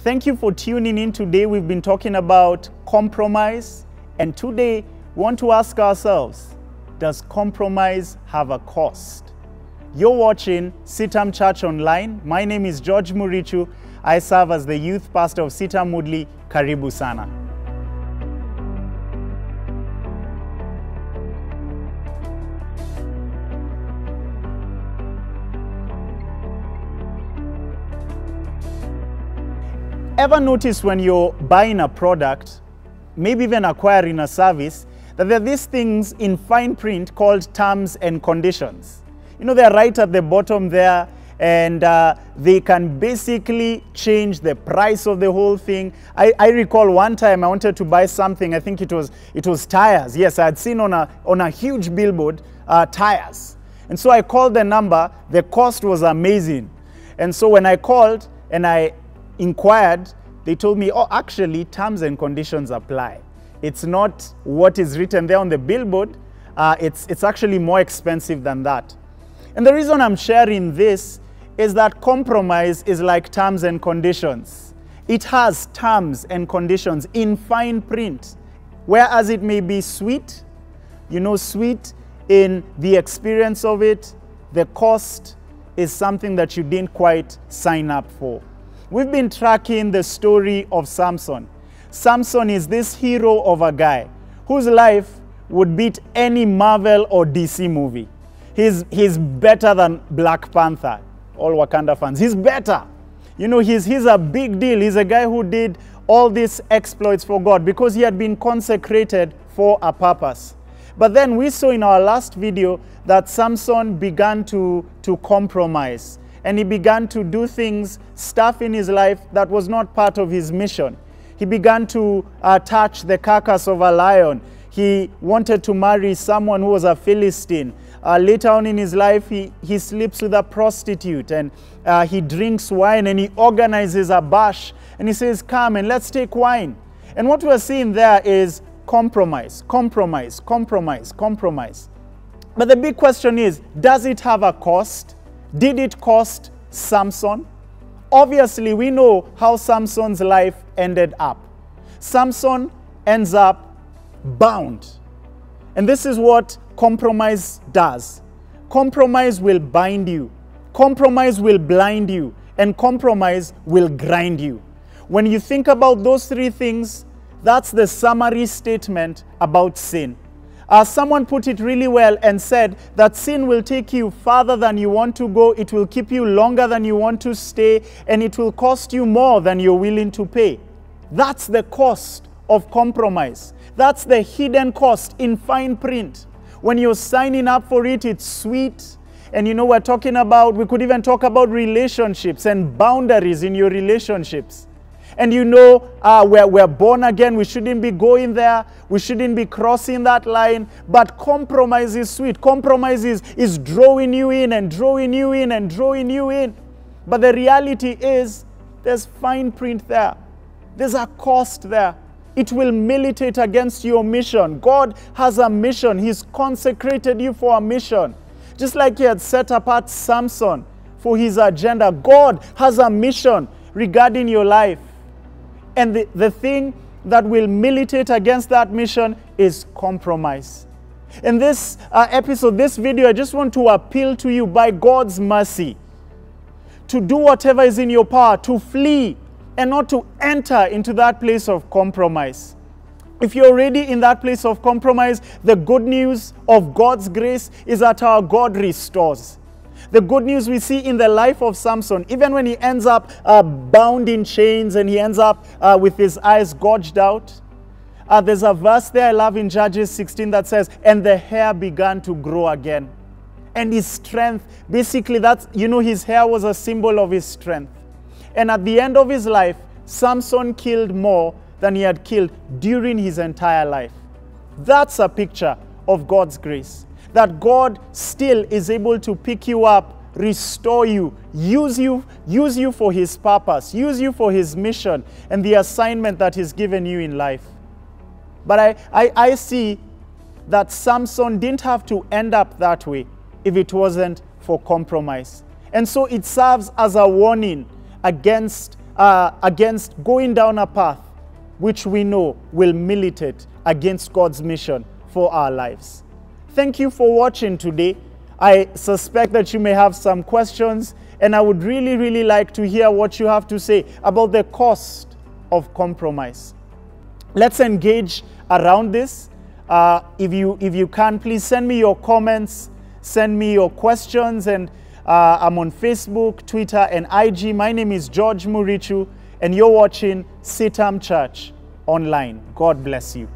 Thank you for tuning in today. We've been talking about compromise, and today we want to ask ourselves, does compromise have a cost? You're watching CITAM Church Online. My name is George Murichu. I serve as the youth pastor of CITAM Woodley. Karibu sana. Ever notice when you're buying a product, maybe even acquiring a service, that there are these things in fine print called terms and conditions? You know, they're right at the bottom there, and they can basically change the price of the whole thing. I recall one time I wanted to buy something. I think it was tires. Yes, I had seen on a huge billboard tires. And so I called the number. The cost was amazing. And so when I called and I inquired, they told me, oh, actually, terms and conditions apply. It's not what is written there on the billboard. It's actually more expensive than that. And the reason I'm sharing this is that compromise is like terms and conditions. It has terms and conditions in fine print. Whereas it may be sweet, you know, sweet in the experience of it, the cost is something that you didn't quite sign up for. We've been tracking the story of Samson. Samson is this hero of a guy whose life would beat any Marvel or DC movie. He's better than Black Panther, all Wakanda fans. He's better. You know, he's a big deal. He's a guy who did all these exploits for God because he had been consecrated for a purpose. But then we saw in our last video that Samson began to compromise. And he began to do stuff in his life that was not part of his mission. He began to touch the carcass of a lion. He wanted to marry someone who was a Philistine. Later on in his life, he sleeps with a prostitute, and he drinks wine, and he organizes a bash. And he says, come and let's take wine. And what we're seeing there is compromise, compromise, compromise, compromise. But the big question is, does it have a cost? Did it cost Samson? Obviously, we know how Samson's life ended up. Samson ends up bound. And this is what compromise does. Compromise will bind you. Compromise will blind you. And compromise will grind you. When you think about those three things, that's the summary statement about sin. Someone put it really well and said that sin will take you farther than you want to go, it will keep you longer than you want to stay, and it will cost you more than you're willing to pay. That's the cost of compromise. That's the hidden cost in fine print. When you're signing up for it, it's sweet. And you know, we could even talk about relationships and boundaries in your relationships. And you know, we're born again. We shouldn't be going there. We shouldn't be crossing that line. But compromise is sweet. Compromise is drawing you in and drawing you in and drawing you in. But the reality is there's fine print there. There's a cost there. It will militate against your mission. God has a mission. He's consecrated you for a mission. Just like he had set apart Samson for his agenda, God has a mission regarding your life. And the thing that will militate against that mission is compromise. In this episode, this video, I just want to appeal to you by God's mercy to do whatever is in your power, to flee and not to enter into that place of compromise. If you're already in that place of compromise, the good news of God's grace is that our God restores. The good news we see in the life of Samson, even when he ends up bound in chains and he ends up with his eyes gouged out, there's a verse there I love in Judges 16 that says, and the hair began to grow again. And his strength, basically that's, you know, his hair was a symbol of his strength. And at the end of his life, Samson killed more than he had killed during his entire life. That's a picture of God's grace. That God still is able to pick you up, restore you, use you for his purpose, use you for his mission and the assignment that he's given you in life. But I see that Samson didn't have to end up that way if it wasn't for compromise. And so it serves as a warning against against going down a path which we know will militate against God's mission for our lives. Thank you for watching today. I suspect that you may have some questions, and I would really, really like to hear what you have to say about the cost of compromise. Let's engage around this. If you can, please send me your comments, send me your questions, and I'm on Facebook, Twitter, and IG. My name is George Murichu, and you're watching CITAM Church Online. God bless you.